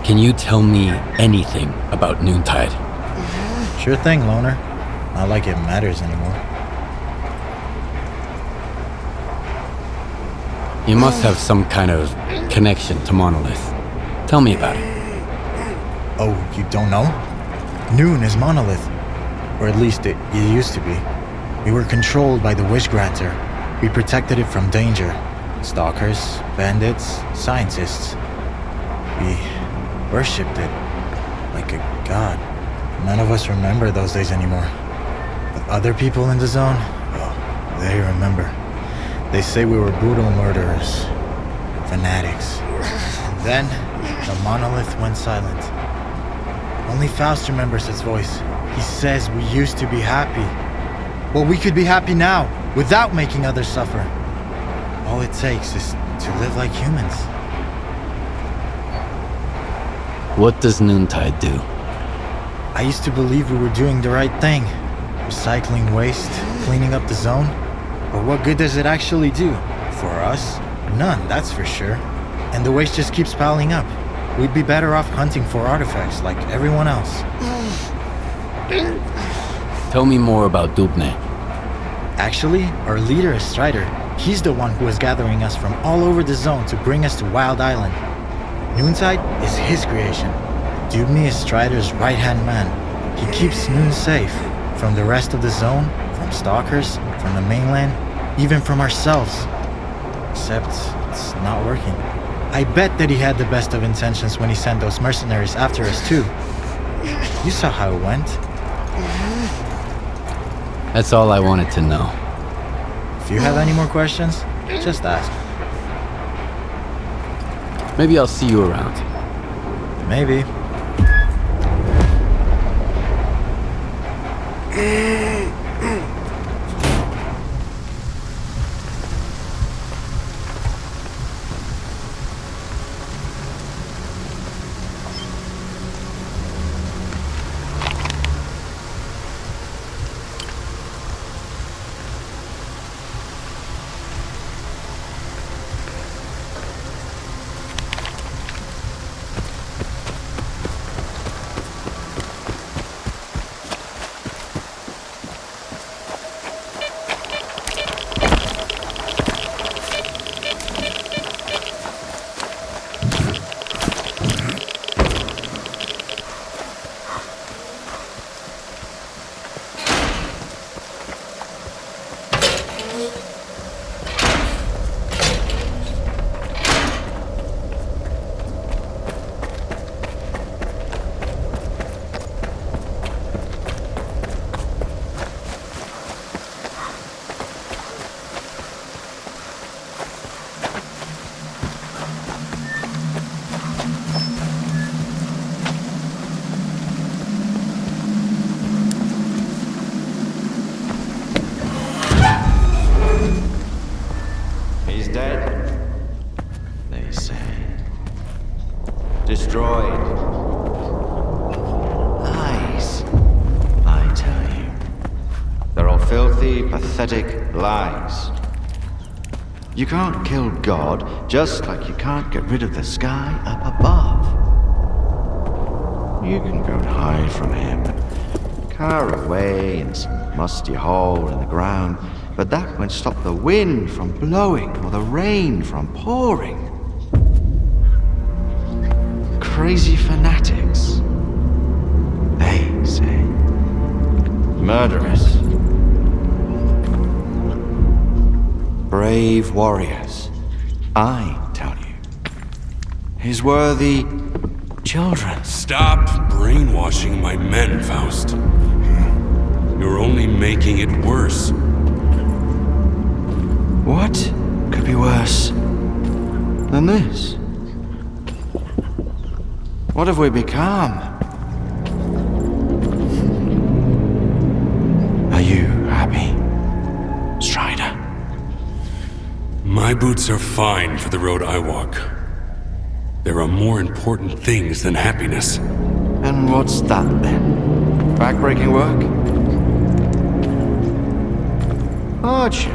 Can you tell me anything about Noontide? Sure thing, Loner. Not like it matters anymore. You must have some kind of connection to Monolith. Tell me about it. Oh, you don't know? Noon is Monolith. Or at least it used to be. We were controlled by the Wish Granter. We protected it from danger. Stalkers, bandits, scientists. We worshipped it like a god. None of us remember those days anymore. But other people in the zone, oh, they remember. They say we were brutal murderers. Fanatics. And then, the Monolith went silent. Only Faust remembers its voice. He says we used to be happy. Well, we could be happy now, without making others suffer. all it takes is to live like humans. What does Noontide do? I used to believe we were doing the right thing. Recycling waste, cleaning up the zone. But what good does it actually do? For us? None, that's for sure. And the waste just keeps piling up. We'd be better off hunting for artifacts like everyone else. Tell me more about Dubne. Actually, our leader is Strider. He's the one who is gathering us from all over the zone to bring us to Wild Island. Noontide is his creation. Dubne is Strider's right-hand man. He keeps Noon safe from the rest of the zone, from stalkers, from the mainland, even from ourselves. Except it's not working. I bet that he had the best of intentions when he sent those mercenaries after us too. You saw how it went. That's all I wanted to know. If you have any more questions, just ask. Maybe I'll see you around. Maybe. Destroyed. Lies. I tell you. They're all filthy, pathetic lies. You can't kill God, just like you can't get rid of the sky up above. You can go and hide from him, cower away in some musty hole in the ground, but that won't stop the wind from blowing or the rain from pouring. Crazy fanatics, they say. Murderers. Brave warriors, I tell you. His worthy children. Stop brainwashing my men, Faust. You're only making it worse. What could be worse than this? What have we become? Are you happy, Strider? My boots are fine for the road I walk. There are more important things than happiness. And what's that then? Backbreaking work? Hardship?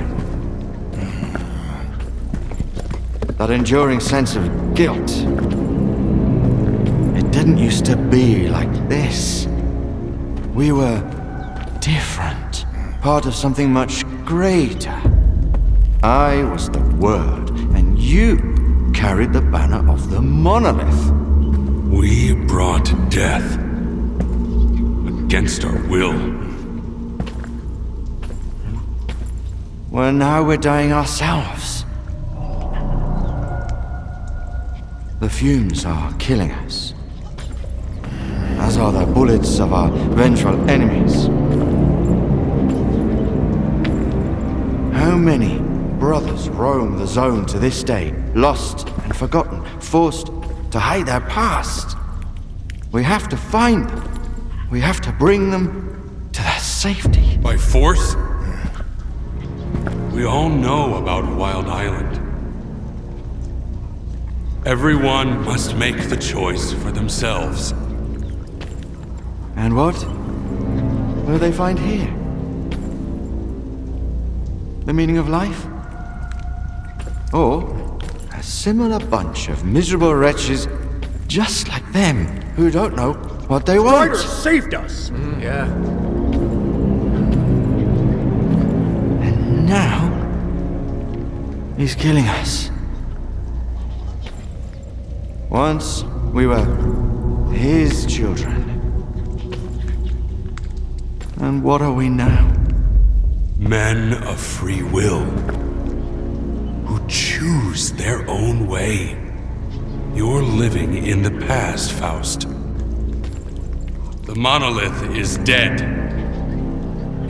That enduring sense of guilt. It didn't used to be like this. We were different, part of something much greater. I was the Word, and you carried the banner of the monolith. We brought death against our will. Well, now we're dying ourselves. The fumes are killing us, as are the bullets of our vengeful enemies. How many brothers roam the zone to this day, lost and forgotten, forced to hide their past? We have to find them. We have to bring them to their safety. By force? We all know about Wild Island. Everyone must make the choice for themselves. And what will they find here? The meaning of life? Or a similar bunch of miserable wretches just like them who don't know what they want? Strider saved us! Yeah. And now he's killing us. Once we were his children. And what are we now? Men of free will, who choose their own way. You're living in the past, Faust. The monolith is dead.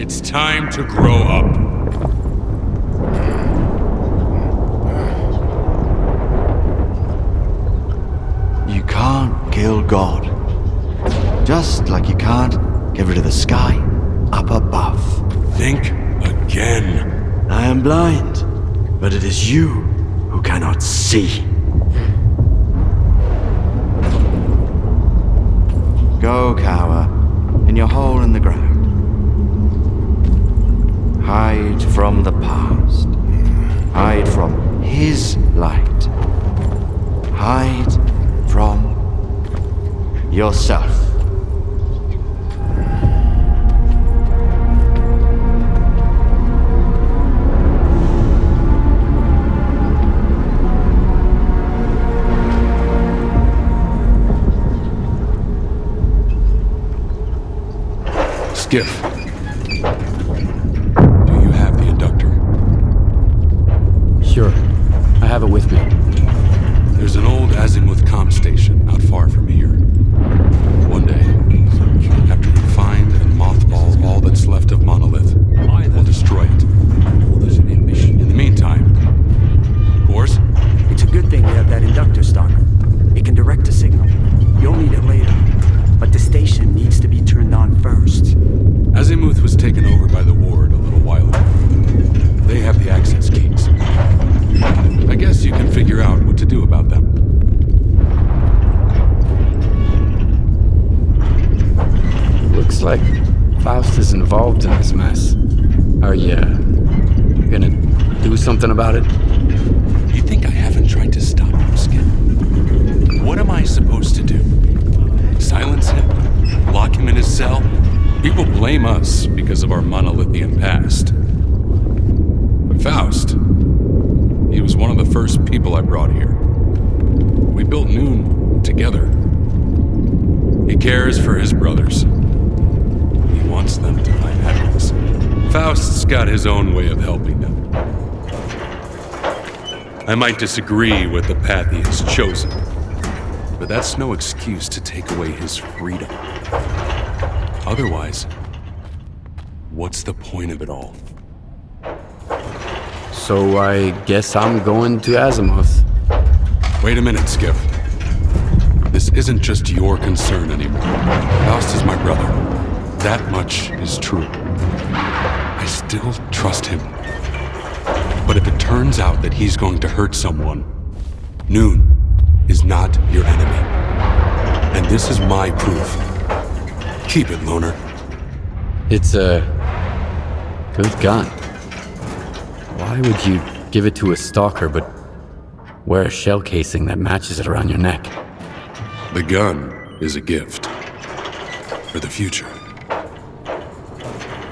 It's time to grow up. You can't kill God. Just like you can't get rid of the sky up above. Think again. I am blind, but it is you who cannot see. Go cower in your hole in the ground. Hide from the past. Hide from his light. Hide from yourself. Skiff, do you have the inductor? Sure, I have it with me. There's an old azimuth comm station not far from here. One day, after we find and mothball all that's left of Monolith, we'll destroy it. In the meantime, of course, It's a good thing we have that inductor, Stalker. It can direct a signal. You'll need it later. But the station needs to be turned on first. Azimuth was taken over by the Ward a little while ago. They have the access keys. I guess you can figure out what to do about them. Looks like Faust is involved in this mess. Are you gonna do something about it? You think I haven't tried to stop him, Skip? What am I supposed to do? Silence him? Lock him in his cell? People blame us because of our monolithian past. But Faust, he was one of the first people I brought here. We built Noon together. He cares for his brothers. He wants them to find happiness. Faust's got his own way of helping them. I might disagree with the path he has chosen, but that's no excuse to take away his freedom. Otherwise, what's the point of it all? So I guess I'm going to Azimuth. Wait a minute, Skiff. This isn't just your concern anymore. Faust is my brother. That much is true. I still trust him. But if it turns out that he's going to hurt someone, Noon is not your enemy. And this is my proof. Keep it, Loner. It's a good gun. Why would you give it to a stalker but wear a shell casing that matches it around your neck? The gun is a gift for the future.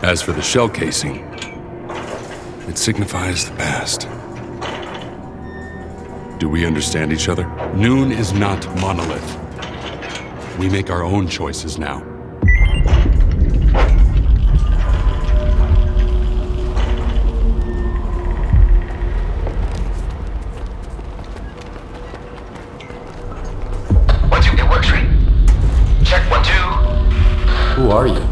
As for the shell casing, it signifies the past. Do we understand each other? Noon is not Monolith. We make our own choices now. It works, right? Check 1, 2. Who are you?